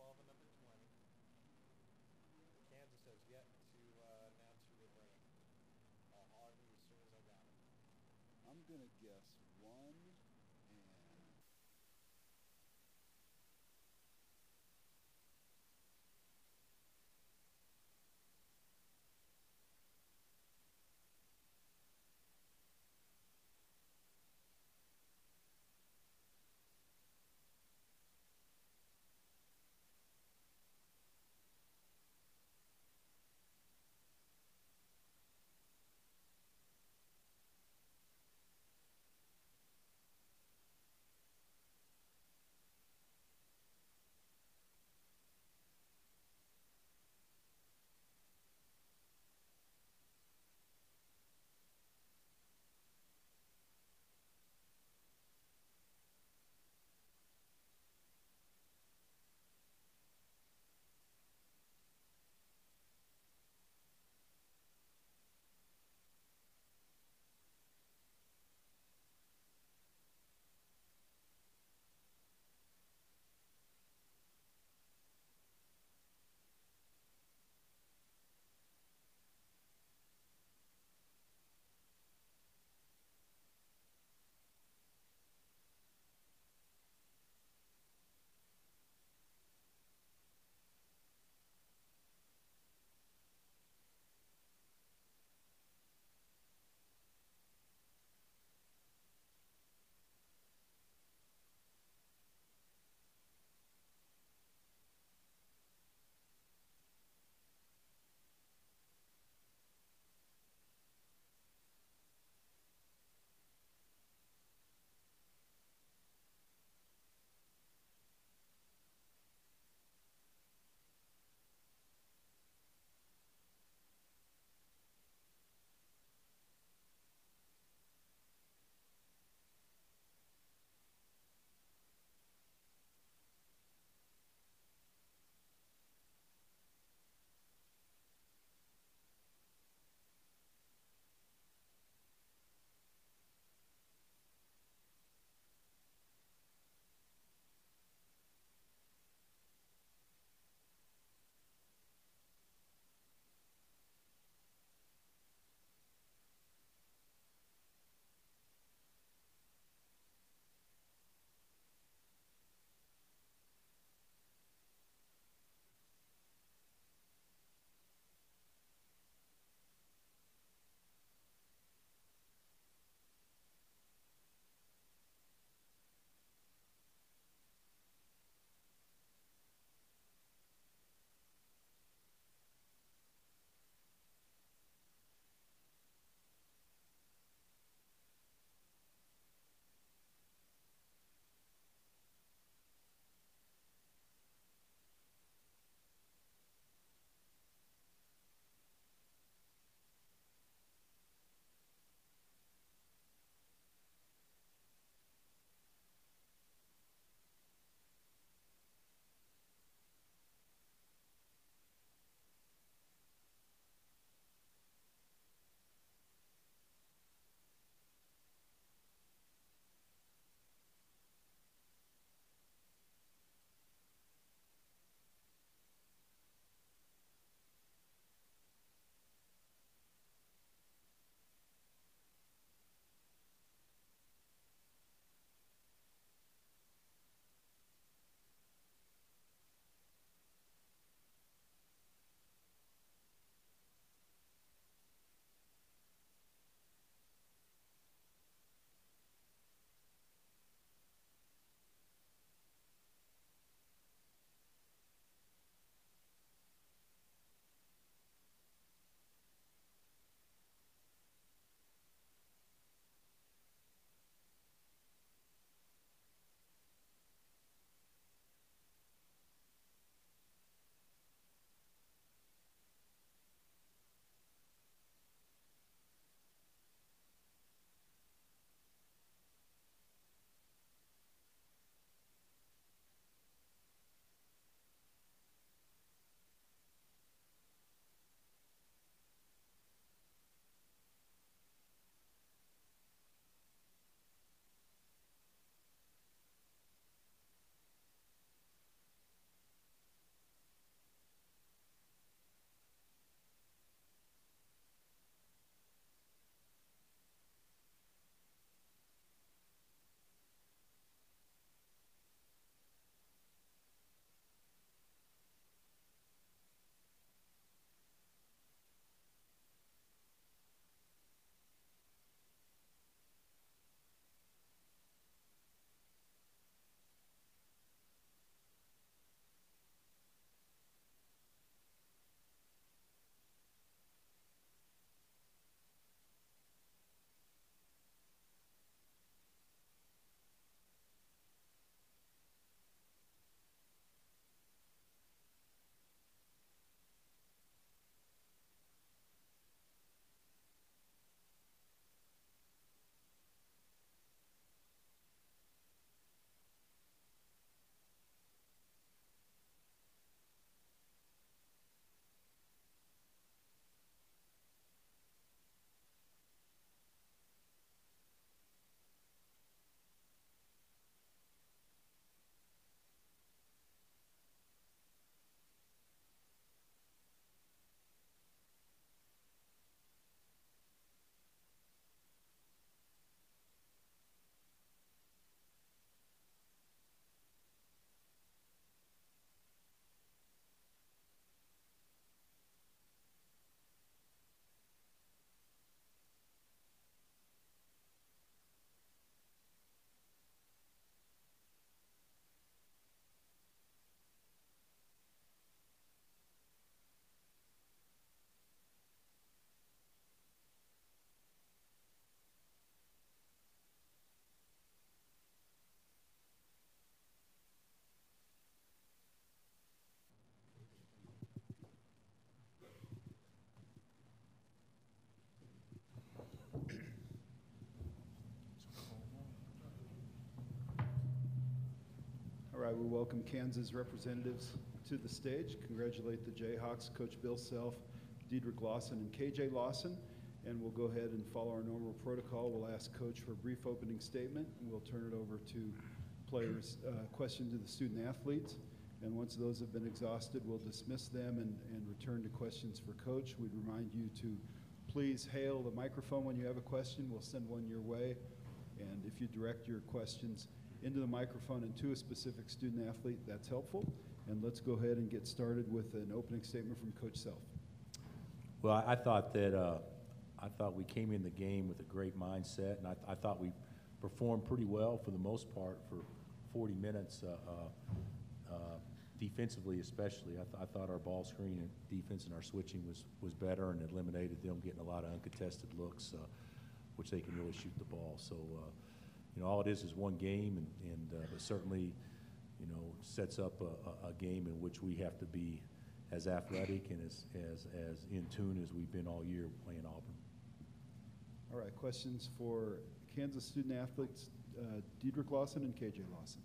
12 and number 20. Kansas has yet to announce who they're bringing. I'll holler at you as soon as I got it. I'm going to guess 1 and... I will welcome Kansas representatives to the stage. Congratulate the Jayhawks, Coach Bill Self, Diedrich Lawson, and KJ Lawson. And we'll go ahead and follow our normal protocol. We'll ask Coach for a brief opening statement, and we'll turn it over to players, questions to the student athletes. And once those have been exhausted, we'll dismiss them and return to questions for Coach. We'd remind you to please hail the microphone when you have a question. We'll send one your way. And if you direct your questions into the microphone and to a specific student athlete, that's helpful. And let's go ahead and get started with an opening statement from Coach Self. Well, I thought we came in the game with a great mindset, and I thought we performed pretty well for the most part for 40 minutes, defensively especially. I thought our ball screen and defense and our switching was better and eliminated them getting a lot of uncontested looks, which they can really shoot the ball. So, all it is one game, and but certainly, sets up a game in which we have to be as athletic and as in tune as we've been all year playing Auburn. All right, questions for Kansas student athletes, Diedrich Lawson and KJ Lawson.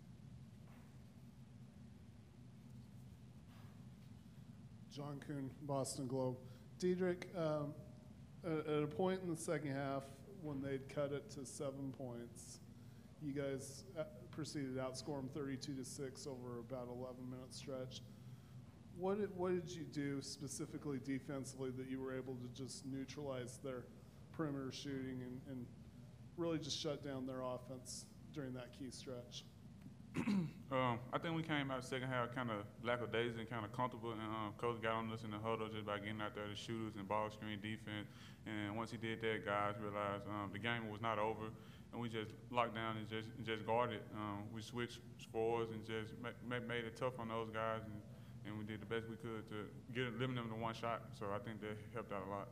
John Kuhn, Boston Globe. Diedrich, at a point in the second half when they'd cut it to 7 points, you guys proceeded to outscore them 32-6 over about 11-minute stretch. What did you do specifically defensively that you were able to just neutralize their perimeter shooting and really just shut down their offense during that key stretch? I think we came out second half kind of lackadaisical and kind of comfortable, and Coach got on us in the huddle just by getting out there to shooters and ball screen defense. And once he did that, guys realized the game was not over, and we just locked down and just guarded. We switched scores and just made it tough on those guys, and we did the best we could to limit them to one shot. So I think that helped out a lot.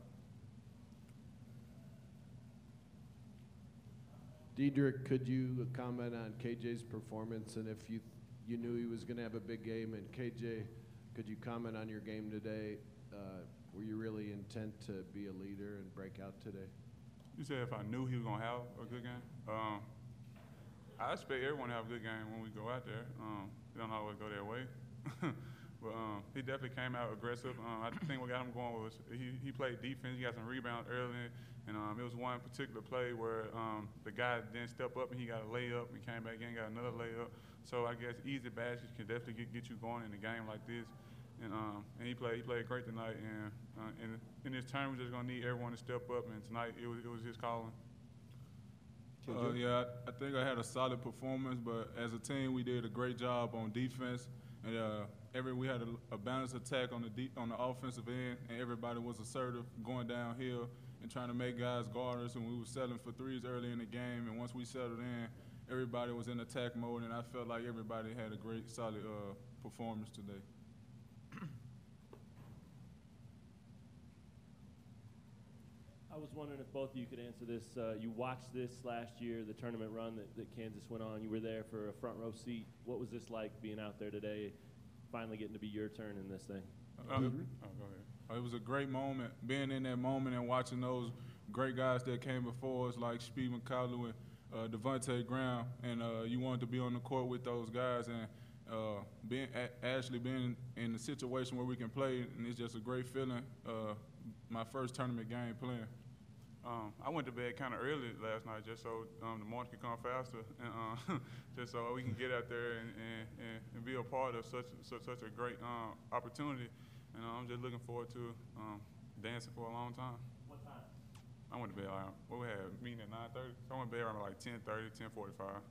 Diedrich, could you comment on KJ's performance, and if you knew he was going to have a big game? And KJ, could you comment on your game today? Were you really intent to be a leader and break out today? You said if I knew he was going to have a good game? I expect everyone to have a good game when we go out there. It don't always go their way. But he definitely came out aggressive. I think what got him going was he played defense. He got some rebounds early. And it was one particular play where the guy didn't step up and he got a layup and came back in and got another layup. So I guess easy bashes can definitely get you going in a game like this. And he played great tonight. And in this turn, we're just gonna need everyone to step up. And tonight it was his calling. Yeah, I think I had a solid performance, but as a team, we did a great job on defense. And we had a balanced attack on the offensive end, and everybody was assertive, going downhill and trying to make guys guard us, and we were settling for threes early in the game. And once we settled in, everybody was in attack mode, and I felt like everybody had a great, solid performance today. I was wondering if both of you could answer this. You watched this last year, the tournament run that Kansas went on. You were there for a front row seat. What was this like being out there today, finally getting to be your turn in this thing? Go ahead. It was a great moment, being in that moment and watching those great guys that came before us, like Speed McCallum and Devontae Graham, and you wanted to be on the court with those guys, and actually being in a situation where we can play, and it's just a great feeling. My first tournament game playing. I went to bed kind of early last night just so the morning could come faster, and just so we can get out there and be a part of such a great opportunity. And I'm just looking forward to dancing for a long time. What time? I went to bed around, we had a meeting at 9:30, so I went to bed around like 10:30, 10:45.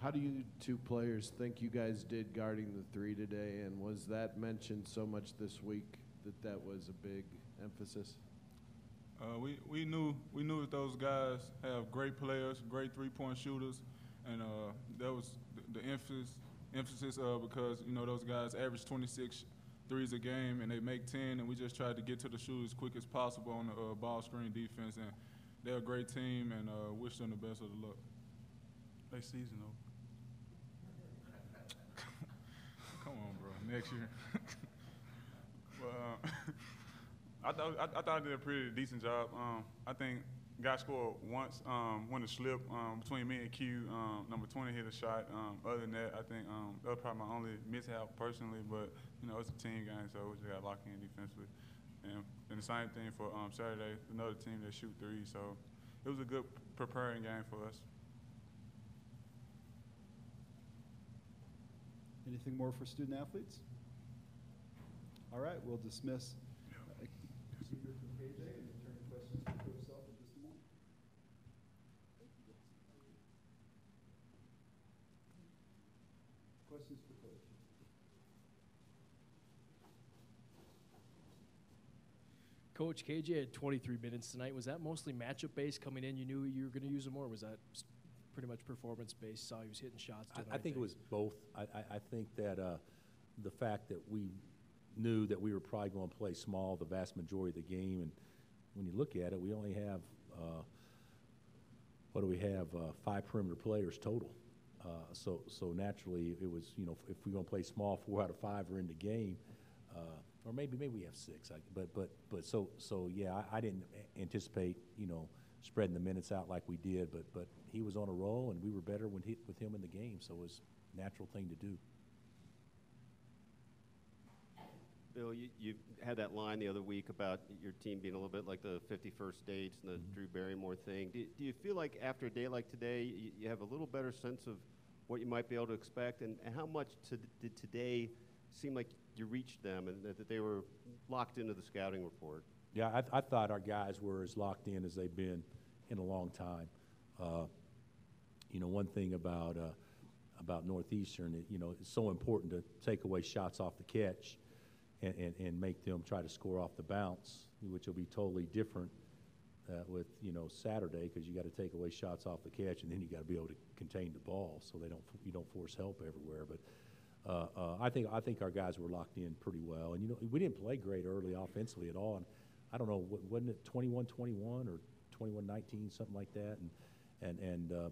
How do you two players think you guys did guarding the three today, and was that mentioned so much this week that was a big emphasis? We knew that those guys have great players, great three-point shooters, and that was the emphasis because those guys average 26 threes a game and they make 10, and we just tried to get to the shoot as quick as possible on the ball screen defense, and they're a great team, and wish them the best of the luck. They season though. Come on, bro. Next year. Well, I thought I did a pretty decent job. I think got scored once when the slip between me and Q. Number 20 hit a shot. Other than that, I think that was probably my only mishap personally. But you know, it's a team game, so we just got locked in defensively. And the same thing for Saturday, another team that shoot three. So it was a good preparing game for us. Anything more for student athletes? All right, we'll dismiss. Procedure from KJ and return to questions for Coach Self in just a moment. Questions for Coach? Coach, KJ had 23 minutes tonight. Was that mostly matchup based coming in? You knew you were going to use him, or was that pretty much performance based? Saw he was hitting shots. I think it was both. I think that the fact that we knew that we were probably going to play small the vast majority of the game, and when you look at it, we only have what do we have? 5 perimeter players total. So naturally, it was, you know, if we're going to play small, 4 out of 5 are in the game. Or maybe we have 6. But so yeah, I didn't anticipate, you know, spreading the minutes out like we did. But he was on a roll, and we were better with him in the game. So it was a natural thing to do. Bill, you had that line the other week about your team being a little bit like the 51st States and the Drew Barrymore thing. Do you feel like after a day like today, you have a little better sense of what you might be able to expect? And how much did today seem like you reached them and that they were locked into the scouting report? Yeah, I thought our guys were as locked in as they've been in a long time. You know, one thing about Northeastern, you know, it's so important to take away shots off the catch and make them try to score off the bounce, which will be totally different with, you know, Saturday, because you got to take away shots off the catch, and then you got to be able to contain the ball so you don't force help everywhere. But I think our guys were locked in pretty well, and you know, we didn't play great early offensively at all. And I don't know, wasn't it 21-21 or 21-19, something like that?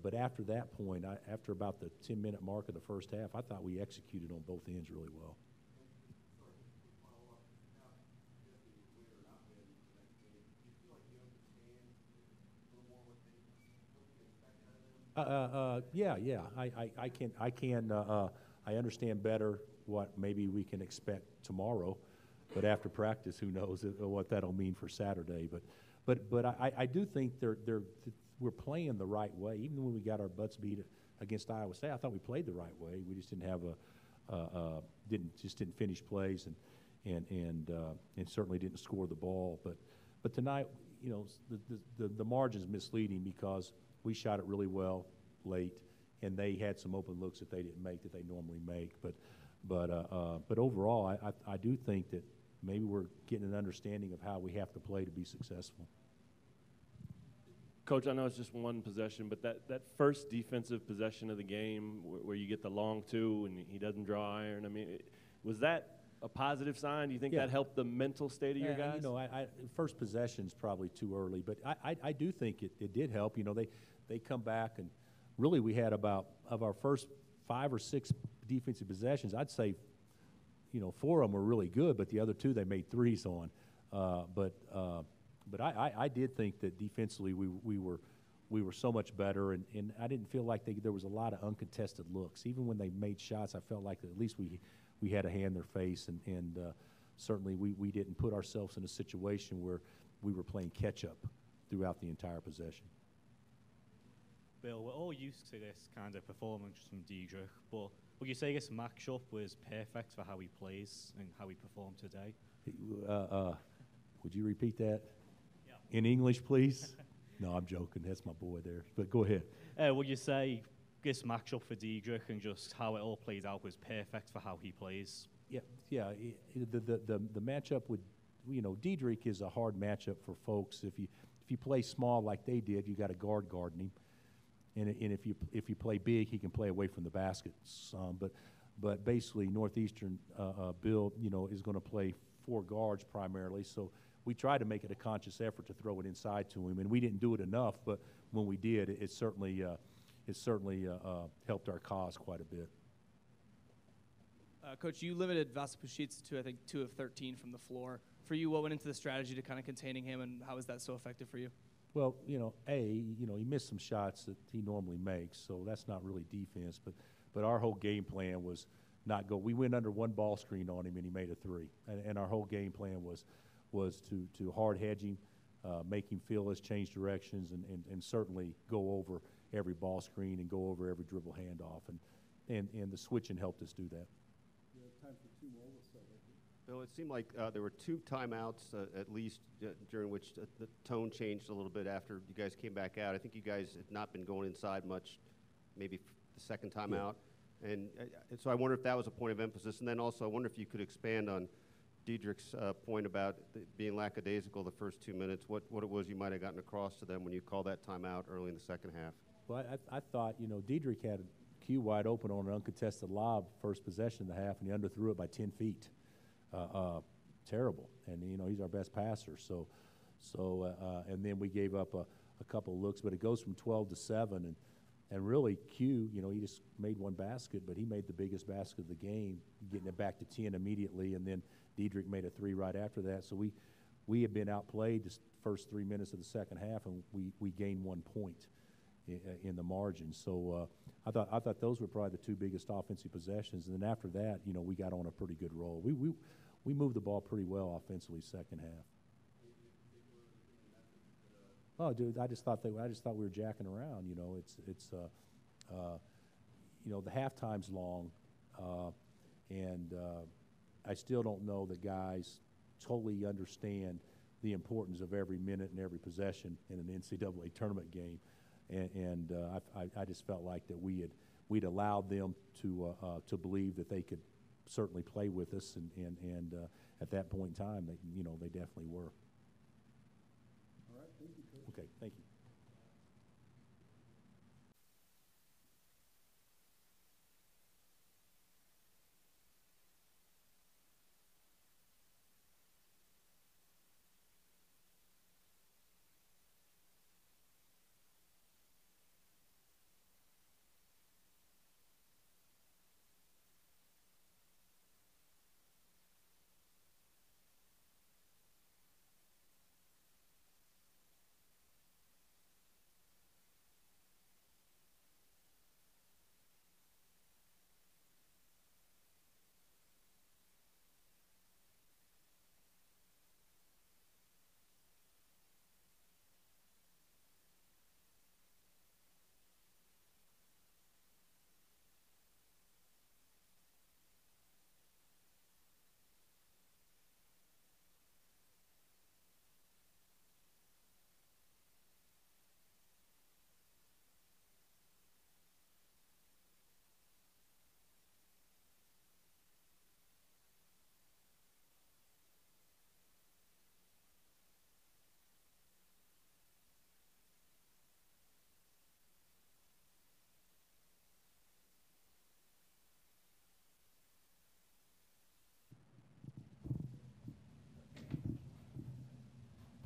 But after that point, after about the 10-minute mark of the first half, I thought we executed on both ends really well. Yeah. I understand better what maybe we can expect tomorrow, but after practice, who knows what that'll mean for Saturday. But I do think we're playing the right way. Even when we got our butts beat against Iowa State, I thought we played the right way. We just didn't have didn't finish plays and certainly didn't score the ball. But tonight, you know, the margin's misleading because we shot it really well late, and they had some open looks that they didn't make that they normally make. But overall, I do think that maybe we're getting an understanding of how we have to play to be successful. Coach, I know it's just one possession, but that first defensive possession of the game where you get the long two and he doesn't draw iron, I mean, was that a positive sign? Do you think that helped the mental state of your guys? You know, first possession's probably too early, but I do think it did help. You know, they come back, and really we had about, of our first 5 or 6 defensive possessions, I'd say, you know, 4 of them were really good, but the other 2 they made threes on. But I did think that defensively we were so much better, and I didn't feel like there was a lot of uncontested looks. Even when they made shots, I felt like at least we had a hand in their face, and certainly we didn't put ourselves in a situation where we were playing catch-up throughout the entire possession. Bill, we're all used to this kind of performance from Diedrich, but would you say this matchup was perfect for how he plays and how he performed today? Would you repeat that? Yeah. In English, please? No, I'm joking. That's my boy there. But go ahead. Would you say this matchup for Diedrich and just how it all plays out was perfect for how he plays? Yeah. The matchup with, you know, Diedrich is a hard matchup for folks. If you play small like they did, you got a guarding him. And if you play big, he can play away from the basket some. But basically, Northeastern Bill, you know, is going to play 4 guards primarily. So we tried to make it a conscious effort to throw it inside to him, and we didn't do it enough. But when we did, it certainly helped our cause quite a bit. Coach, you limited Vasilevskiy to, I think, 2 of 13 from the floor. For you, what went into the strategy to kind of containing him, and how was that so effective for you? Well, he missed some shots that he normally makes, so that's not really defense. But our whole game plan was not go. We went under one ball screen on him, and he made a three. And our whole game plan was to hard hedge him, make him feel us, change directions, and certainly go over every ball screen and go over every dribble handoff. And the switching helped us do that. We have time for two more. We'll start right here. Bill, it seemed like there were 2 timeouts at least during which the tone changed a little bit after you guys came back out. I think you guys had not been going inside much, maybe the second time out. And so I wonder if that was a point of emphasis. And then also I wonder if you could expand on Diedrich's point about being lackadaisical the first 2 minutes, what it was you might have gotten across to them when you called that timeout early in the second half. Well, I thought, Diedrich had Q wide open on an uncontested lob first possession of the half, and he underthrew it by 10 feet. Terrible, and he's our best passer. So, and then we gave up a couple of looks, but it goes from 12 to 7, and really Q, he just made one basket, but he made the biggest basket of the game, getting it back to 10 immediately, and then Diedrich made a three right after that. So we had been outplayed the first 3 minutes of the second half, and we gained 1 point in the margin. So I thought those were probably the 2 biggest offensive possessions, and then after that, we got on a pretty good roll. We moved the ball pretty well offensively second half. Oh, dude, I just thought we were jacking around. The halftime's long, and I still don't know that guys totally understand the importance of every minute and every possession in an NCAA tournament game, and I just felt like that we'd allowed them to believe that they could certainly play with us, and at that point in time, they definitely were. All right, thank you, Coach. Okay, thank you.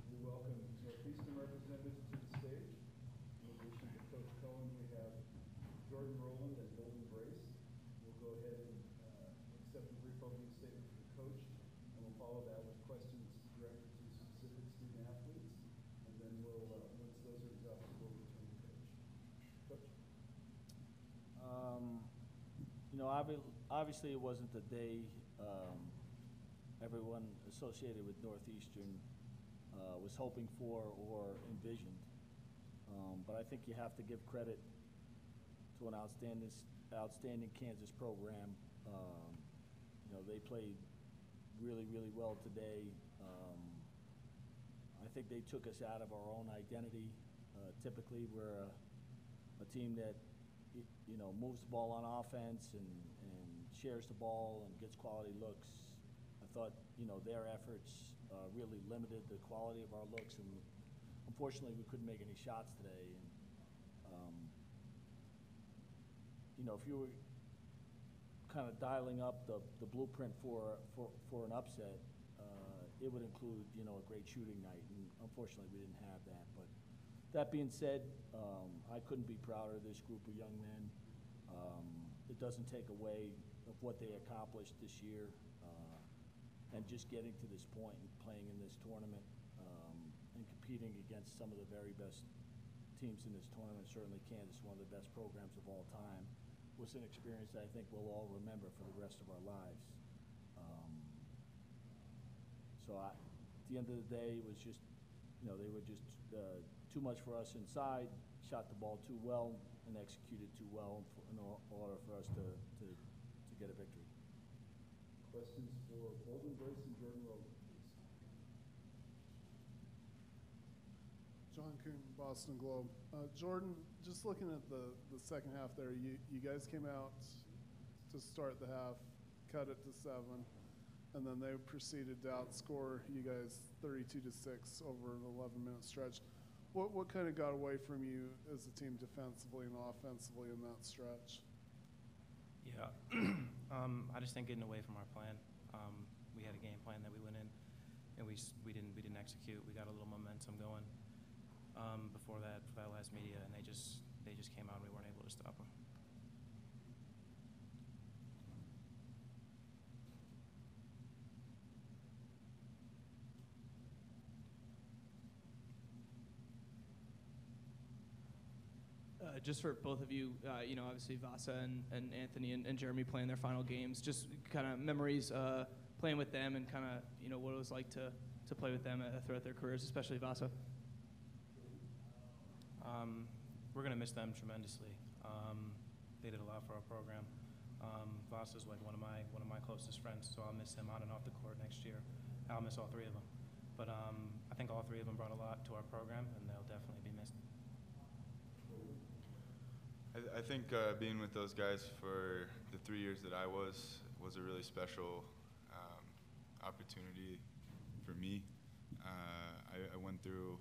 We welcome Northeastern representatives to the stage. In addition to Coach Cohen, we have Jordan Rowland and Golden Brace. We'll go ahead and accept a brief opening statement from the coach, and we'll follow that with questions directed to specific student athletes. And then we'll, once those are exhausted, we'll return to Coach. Coach? Obviously it wasn't the day everyone associated with Northeastern was hoping for or envisioned. But I think you have to give credit to an outstanding Kansas program. They played really, really well today. I think they took us out of our own identity. Typically, we're a team that moves the ball on offense and shares the ball and gets quality looks. I thought, their efforts really limited the quality of our looks, and unfortunately, we couldn't make any shots today. And if you were kind of dialing up the blueprint for an upset, it would include, a great shooting night, and unfortunately, we didn't have that. But that being said, I couldn't be prouder of this group of young men. It doesn't take away of what they accomplished this year, and just getting to this point and playing in this tournament and competing against some of the very best teams in this tournament, certainly Kansas, one of the best programs of all time, was an experience that I think we'll all remember for the rest of our lives. At the end of the day, it was just, they were just too much for us inside, shot the ball too well, and executed too well in order for us to get a victory. Questions for Bolden Brace and Jordan Rogan, please. John Kuhn, Boston Globe. Jordan, just looking at the second half there, you guys came out to start the half, cut it to 7, and then they proceeded to outscore you guys 32-6 over an 11-minute stretch. What kind of got away from you as a team defensively and offensively in that stretch? Yeah, I just think getting away from our plan. We had a game plan that we went in, and we didn't execute. We got a little momentum going before that last media, and they just came out and we weren't able to stop them. Just for both of you, obviously Vasa and Anthony and Jeremy playing their final games, just kind of memories playing with them and kind of, what it was like to play with them throughout their careers, especially Vasa. We're going to miss them tremendously. They did a lot for our program. Vasa's like one of my closest friends, so I'll miss him on and off the court next year. I'll miss all three of them. But I think all three of them brought a lot to our program, and they'll definitely be missed. I think being with those guys for the 3 years that I was a really special opportunity for me. I went through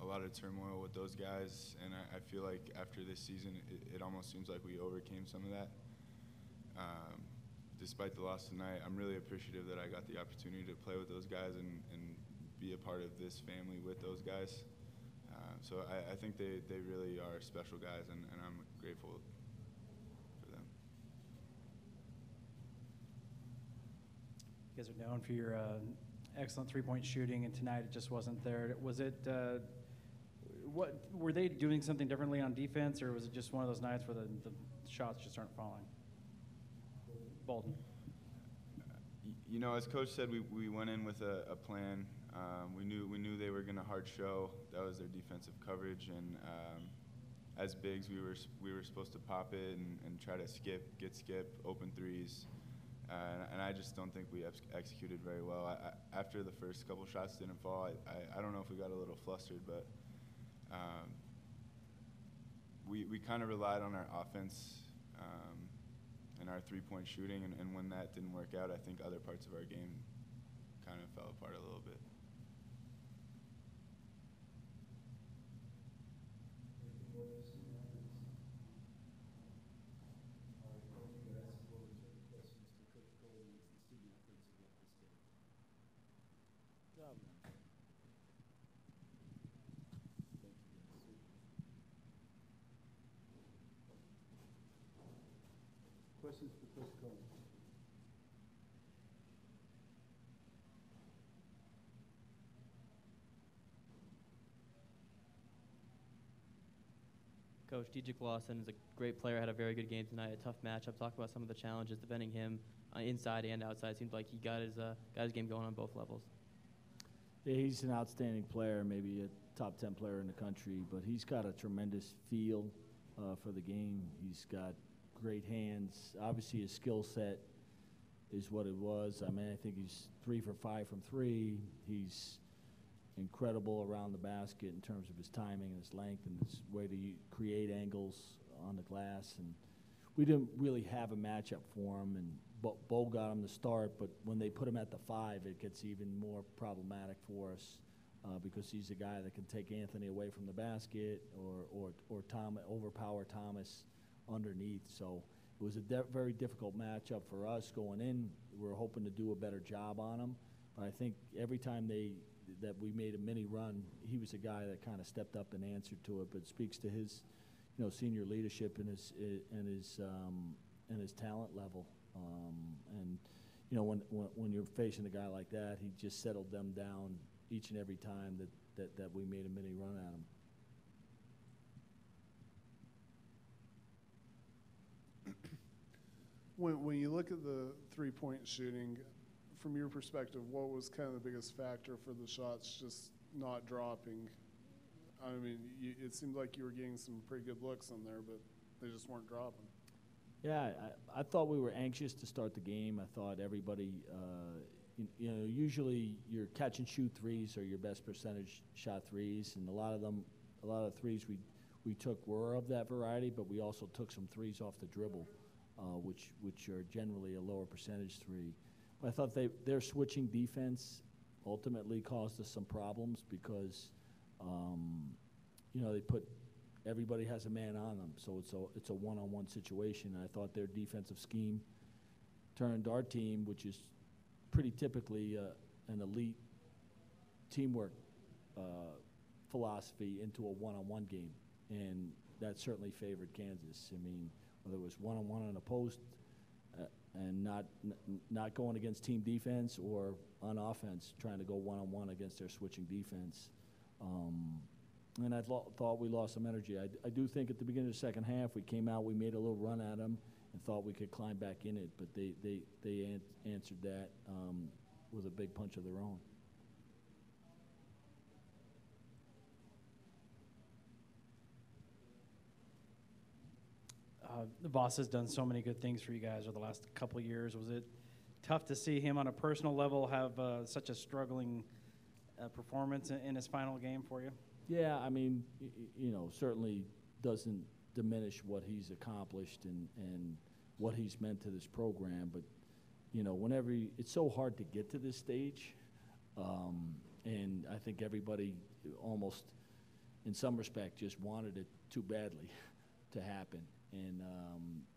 a lot of turmoil with those guys, and I feel like after this season, it almost seems like we overcame some of that. Despite the loss tonight, I'm really appreciative that I got the opportunity to play with those guys and be a part of this family with those guys. So I think they really are special guys, and I'm grateful for them. You guys are known for your excellent three-point shooting, and tonight it just wasn't there. Was it, what were they doing something differently on defense, or was it just one of those nights where the shots just aren't falling? Bolden. As Coach said, we went in with a plan. We knew they were going to hard show. That was their defensive coverage, and as bigs, we were supposed to pop it and try to get open threes, and I just don't think we executed very well. After the first couple shots didn't fall, I don't know if we got a little flustered, but we kind of relied on our offense and our three-point shooting, and when that didn't work out, I think other parts of our game kind of fell apart a little bit. Questions for Coach Cohen? Coach, Diedrich Lawson is a great player, had a very good game tonight, a tough matchup. Talk about some of the challenges defending him inside and outside. Seems like he got his game going on both levels. Yeah, he's an outstanding player, maybe a top 10 player in the country, but he's got a tremendous feel for the game. He's got great hands. Obviously, his skill set is what it was. I mean, I think he's 3 for 5 from 3. He's incredible around the basket in terms of his timing and his length and his way to create angles on the glass. And we didn't really have a matchup for him, and Bo got him to start, but when they put him at the 5, it gets even more problematic for us because he's a guy that can take Anthony away from the basket or overpower Thomas underneath. So it was a very difficult matchup for us going in. We were hoping to do a better job on him, but I think every time that we made a mini run, he was a guy that kind of stepped up and answered to it. But it speaks to his, senior leadership and his talent level. And when you're facing a guy like that, he just settled them down each and every time that we made a mini run at them. When you look at the three-point shooting, from your perspective, what was kind of the biggest factor for the shots just not dropping? I mean, it seemed like you were getting some pretty good looks on there, but they just weren't dropping. Yeah, I thought we were anxious to start the game. I thought everybody, usually your catch and shoot threes are your best percentage shot threes, and a lot of threes we took were of that variety, but we also took some threes off the dribble, which are generally a lower percentage three. But I thought their switching defense ultimately caused us some problems because, they put everybody has a man on them, so it's a one-on-one situation. And I thought their defensive scheme turned our team, which is pretty typically an elite teamwork philosophy, into a one-on-one game, and that certainly favored Kansas. I mean, whether it was one-on-one on a post and not going against team defense, or on offense trying to go one-on-one against their switching defense. And I thought we lost some energy. I do think at the beginning of the second half we came out, we made a little run at them and thought we could climb back in it, but they answered that with a big punch of their own. Voss has done so many good things for you guys over the last couple of years. Was it tough to see him on a personal level have such a struggling performance in his final game for you? Yeah, I mean, certainly doesn't diminish what he's accomplished and what he's meant to this program. But, whenever it's so hard to get to this stage, and I think everybody almost, in some respect, just wanted it too badly to happen. And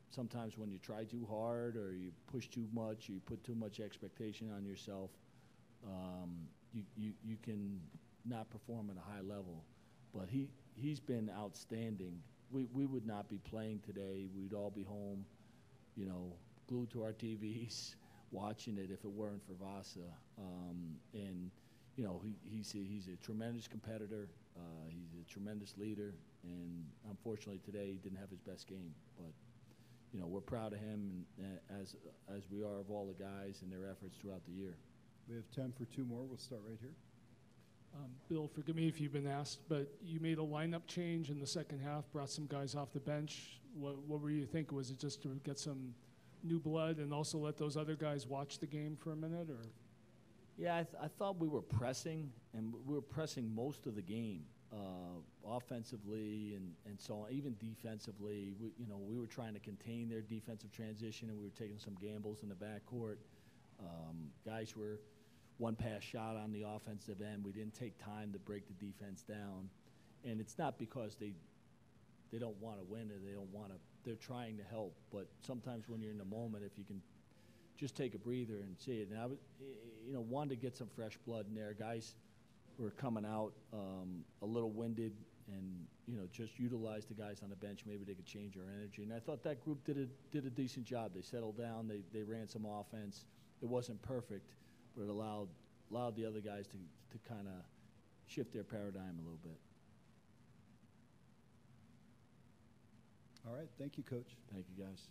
sometimes when you try too hard or you push too much, or you put too much expectation on yourself, you can not perform at a high level. But he's been outstanding. We would not be playing today. We'd all be home, glued to our TVs, watching it if it weren't for Vasa. And he's a tremendous competitor. He's a tremendous leader. And unfortunately today he didn't have his best game. But we're proud of him, and as we are of all the guys and their efforts throughout the year. We have time for two more. We'll start right here. Bill, forgive me if you've been asked, but you made a lineup change in the second half, brought some guys off the bench. What were you thinking? Was it just to get some new blood and also let those other guys watch the game for a minute, or? Yeah, I thought we were pressing, and we were pressing most of the game, offensively and so on, even defensively. We were trying to contain their defensive transition, and we were taking some gambles in the backcourt. Guys were one-pass shot on the offensive end. We didn't take time to break the defense down. And it's not because they don't want to win or they're trying to help. But sometimes when you're in the moment, if you can just take a breather and see it. And I wanted to get some fresh blood in there. Guys were coming out a little winded, and, just utilize the guys on the bench. Maybe they could change our energy. And I thought that group did a decent job. They settled down. They ran some offense. It wasn't perfect, but it allowed the other guys to kind of shift their paradigm a little bit. All right. Thank you, Coach. Thank you, guys.